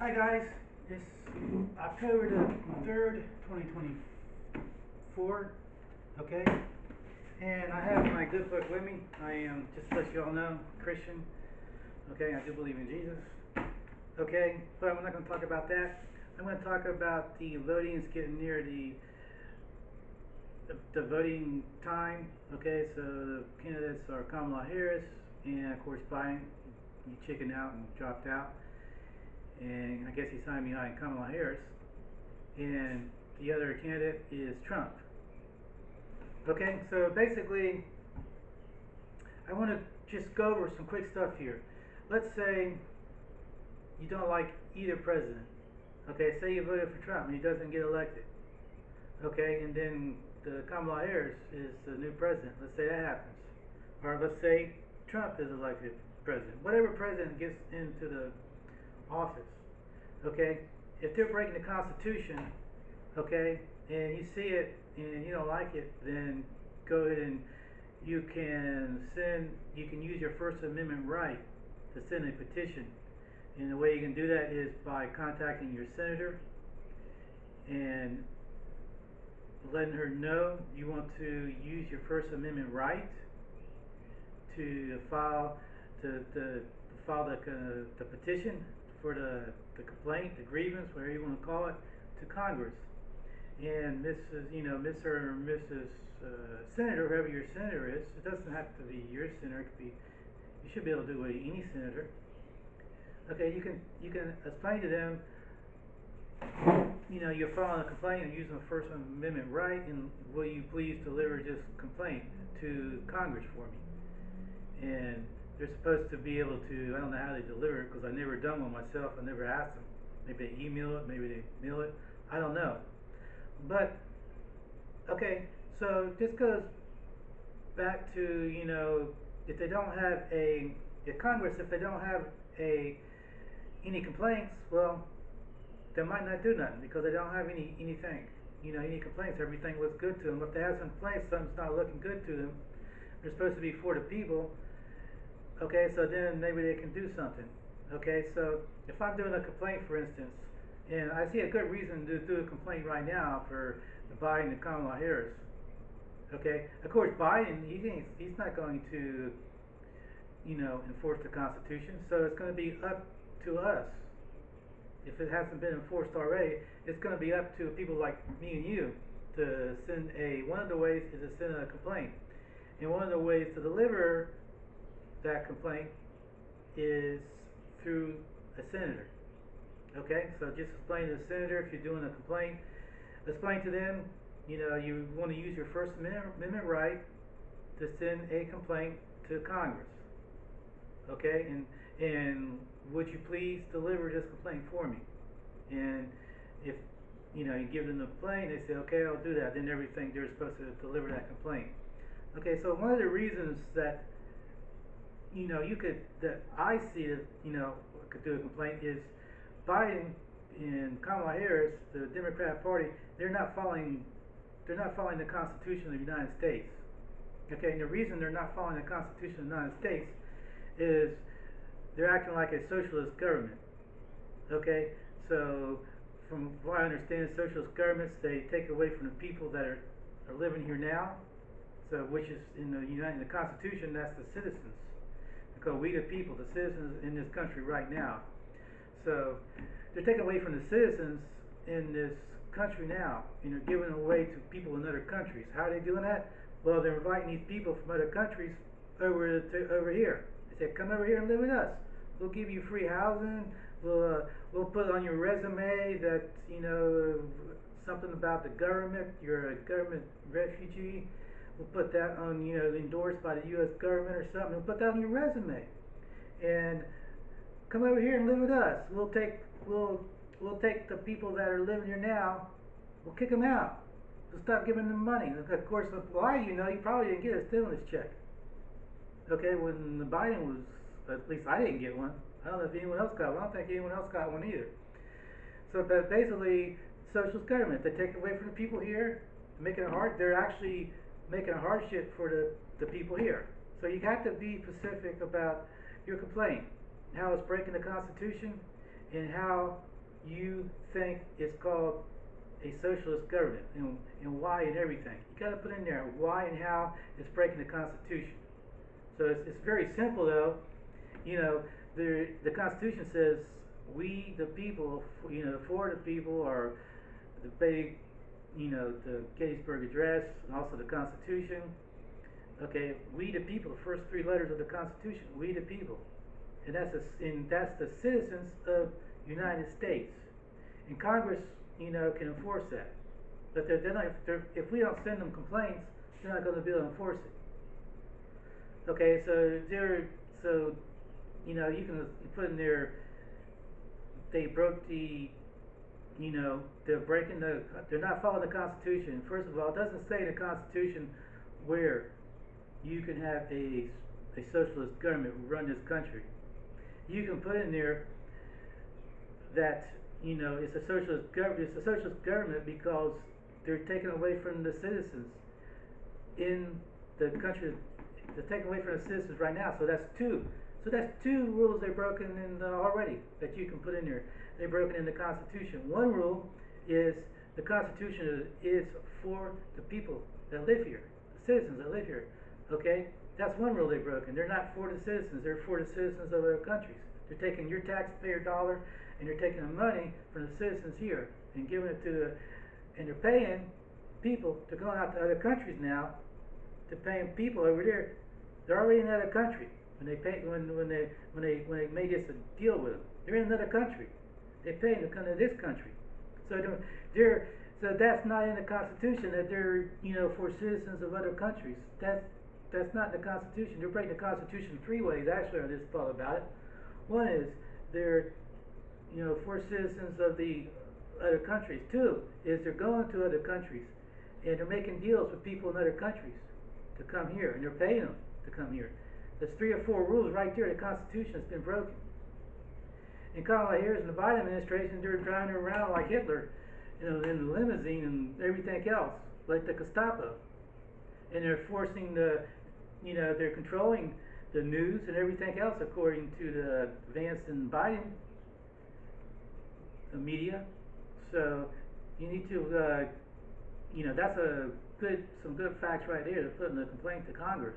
Hi guys, it's October the 3rd, 2024, okay? And I have my good book with me. I am, just to let you all know, Christian, okay? I do believe in Jesus, okay? But I'm not going to talk about that. I'm going to talk about the voting. It's getting near the voting time, okay? So the candidates are Kamala Harris and of course Biden. He chickened out and dropped out. And I guess he's signed behind Kamala Harris, and the other candidate is Trump. Okay, so basically, I want to just go over some quick stuff here. Let's say you don't like either president. Okay, say you voted for Trump and he doesn't get elected. Okay, and then Kamala Harris is the new president. Let's say that happens. Or let's say Trump is elected president. Whatever president gets into the office, okay, if they're breaking the Constitution, okay, and you see it and you don't like it, then go ahead and you can use your First Amendment right to send a petition. And the way you can do that is by contacting your senator and letting her know you want to use your First Amendment right to file the petition for the complaint, the grievance, whatever you want to call it, to Congress. And Mr. or Mrs. Senator, whoever your senator is, it doesn't have to be your senator. It could be, you should be able to do it with any senator. Okay, you can explain to them, you're filing a complaint and using the First Amendment right, and will you please deliver this complaint to Congress for me? And they're supposed to be able to, I don't know how they deliver it because I've never done one myself. I never asked them. Maybe they email it, maybe they mail it. I don't know. But, okay, so this goes back to, if they don't have if Congress, if they don't have any complaints, well, they might not do nothing because they don't have anything. Any complaints, everything looks good to them. If they have some complaints, something's not looking good to them. They're supposed to be for the people. Okay, so then maybe they can do something. Okay, so if I'm doing a complaint, for instance, and I see a good reason to do a complaint right now for Biden and Kamala Harris. Okay, of course Biden, he's not going to, enforce the Constitution, so it's going to be up to us. If it hasn't been enforced already, it's going to be up to people like me and you to send one of the ways is to send a complaint. And one of the ways to deliver that complaint is through a senator. Okay, so just explain to the senator if you're doing a complaint. Explain to them, you want to use your First Amendment right to send a complaint to Congress. Okay, and would you please deliver this complaint for me? And if you give them the complaint, they say, okay, I'll do that. Then everything they're supposed to deliver that complaint. Okay, so one of the reasons that that I see that could do a complaint is Biden and Kamala Harris, the Democrat Party, they're not following the Constitution of the United States. Okay, and the reason they're not following the Constitution of the United States is they're acting like a socialist government. Okay, so from what I understand, socialist governments, they take away from the people that are living here now. So which is in the Constitution, that's the citizens. Because we the people, the citizens in this country right now. So they're taking away from the citizens in this country now, and they're giving away to people in other countries. How are they doing that? Well, they're inviting these people from other countries over here. They say, come over here and live with us. We'll give you free housing. We'll put on your resume that something about the government. You're a government refugee. We'll put that on, endorsed by the U.S. government or something. We'll put that on your resume, and come over here and live with us. We'll take the people that are living here now. We'll kick them out. We'll stop giving them money. And of course, why you probably didn't get a stimulus check. Okay, when the Biden was, at least I didn't get one. I don't know if anyone else got one. I don't think anyone else got one either. So that's basically socialist government. They take away from the people here, making it hard. They're actually making a hardship for the people here. So you have to be specific about your complaint, how it's breaking the Constitution, and how you think is called a socialist government, and why and everything. You got to put in there why and how it's breaking the Constitution. So it's very simple though. You know, the Constitution says we the people, for the people, or the big, the Gettysburg Address, and also the Constitution. Okay, we the people, the first three letters of the Constitution, we the people, and that's the citizens of the United States, and Congress, can enforce that. But they're not, if we don't send them complaints, they're not going to be able to enforce it. Okay, so you can put in there they broke they're not following the Constitution. First of all, it doesn't say in the Constitution where you can have a socialist government run this country. You can put in there that it's a socialist government. It's a socialist government because they're taking away from the citizens in the country. They're taking away from the citizens right now. So that's two. So that's two rules they've broken in already that you can put in there. They've broken in the Constitution. One rule is the Constitution is for the people that live here, the citizens that live here. Okay, that's one rule they've broken. They're not for the citizens. They're for the citizens of other countries. They're taking your taxpayer dollar and they're taking the money from the citizens here and giving it to and they're paying people to go out to other countries now. They're paying people over there. They're already in another country when they made this a deal with them. They're in another country. They pay them to come to this country. So that's not in the Constitution that they're for citizens of other countries. That's not in the Constitution. They're breaking the Constitution three ways actually. I just thought about it. One is they're for citizens of the other countries. Two is they're going to other countries and they're making deals with people in other countries to come here and they're paying them to come here. There's 3 or 4 rules right there. The Constitution has been broken. And Kamala Harris and the Biden administration, they're driving around like Hitler, in the limousine and everything else, like the Gestapo. And they're forcing they're controlling the news and everything else according to the Vance and Biden media. So you need to, that's some good facts right there to put in the complaint to Congress.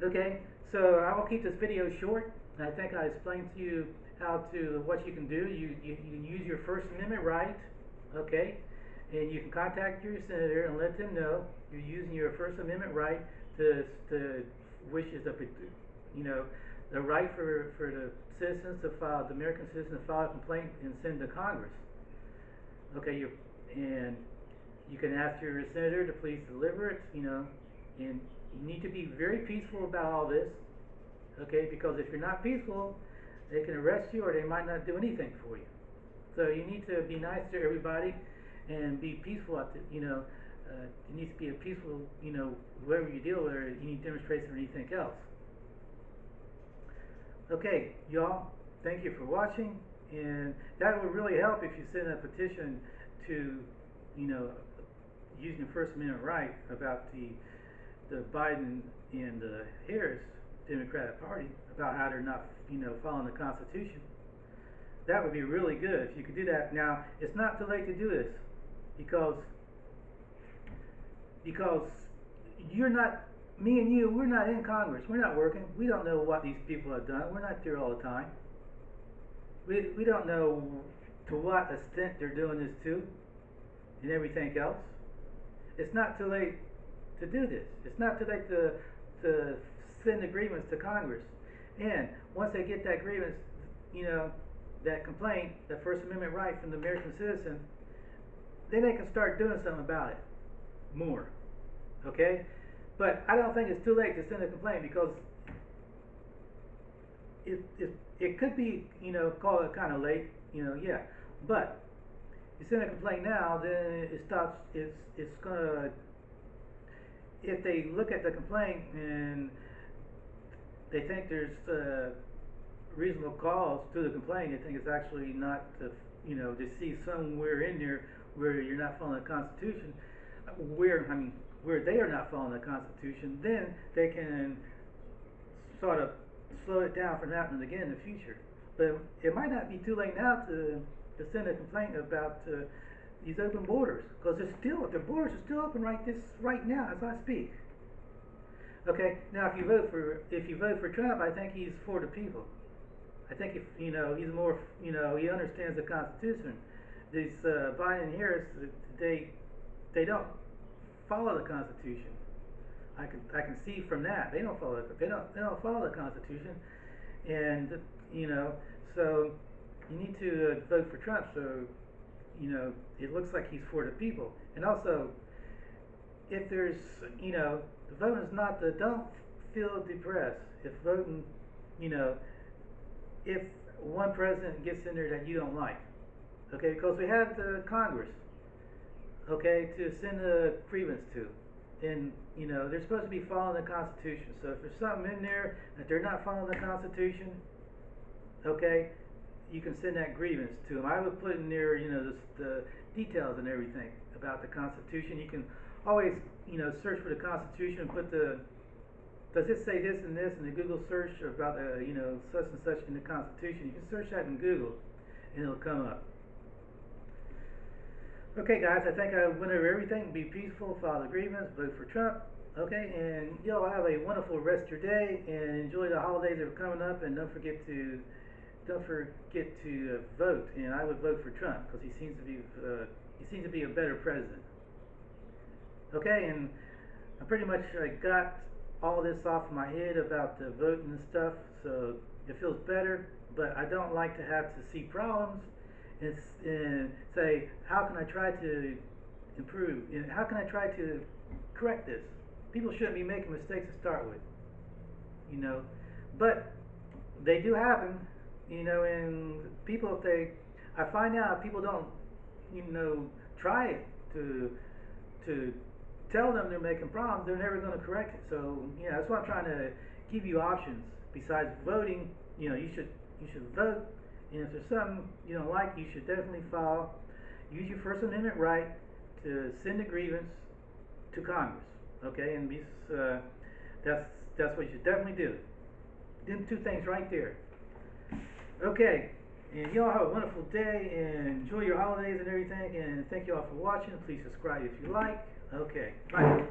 Okay, so I will keep this video short. I think I explained to you what you can do. You can use your First Amendment right, okay, and you can contact your senator and let them know you're using your First Amendment right which is the right for the citizens to file, the American citizens to file a complaint and send to Congress. Okay, and you can ask your senator to please deliver it, and you need to be very peaceful about all this. Okay, because if you're not peaceful, they can arrest you or they might not do anything for you. So you need to be nice to everybody and be peaceful at it needs to be a peaceful, whoever you deal with, or any demonstration or anything else. Okay, y'all, thank you for watching, and that would really help if you send a petition to, using the First Amendment right about the Biden and the Harris Democratic Party about how they're not, following the Constitution. That would be really good if you could do that. Now, it's not too late to do this because you're not, me and you, we're not in Congress. We're not working. We don't know what these people have done. We're not there all the time. We don't know to what extent they're doing this to and everything else. It's not too late to do this. It's not too late to send a grievance to Congress. And once they get that grievance, that complaint, that First Amendment right from the American citizen, then they can start doing something about it more. Okay? But I don't think it's too late to send a complaint because it could be, call it kind of late, yeah. But you send a complaint now, then it stops, it's gonna, if they look at the complaint and they think there's reasonable cause to the complaint, they think it's actually not, they see somewhere in there where you're not following the Constitution, where they are not following the Constitution, then they can sort of slow it down from happening again in the future. But it might not be too late now to send a complaint about these open borders, because the borders are still open right now as I speak. Okay, now if you vote for Trump, I think he's for the people. I think if he's more he understands the Constitution. These Biden and Harris, they don't follow the Constitution. I can see from that they don't follow the Constitution, and so you need to vote for Trump. So it looks like he's for the people. And also, if there's the voting is not don't feel depressed if voting if one president gets in there that you don't like, okay, because we have the Congress, okay, to send a grievance to. And they're supposed to be following the Constitution. So if there's something in there that they're not following the Constitution, okay, you can send that grievance to them. I would put in there, the details and everything about the Constitution. You can always, search for the Constitution and put does it say this and this in the Google search about such and such in the Constitution. You can search that in Google and it'll come up. Okay, guys, I think I went over everything. Be peaceful, file the grievance, vote for Trump. Okay, and y'all have a wonderful rest of your day, and enjoy the holidays that are coming up. And don't forget to vote. And I would vote for Trump because he seems to be a better president. Okay, and I pretty much got all this off my head about the voting and stuff, so it feels better. But I don't like to have to see problems and say, how can I try to improve? And how can I try to correct this? People shouldn't be making mistakes to start with, but they do happen, and people, I find out people don't, try to tell them they're making problems, they're never going to correct it. So, that's why I'm trying to give you options. Besides voting, you should vote. And if there's something you don't like, you should definitely use your First Amendment right to send a grievance to Congress. Okay, and that's what you should definitely do. Them two things right there. Okay, and y'all have a wonderful day and enjoy your holidays and everything. And thank you all for watching. Please subscribe if you like. Okay, bye.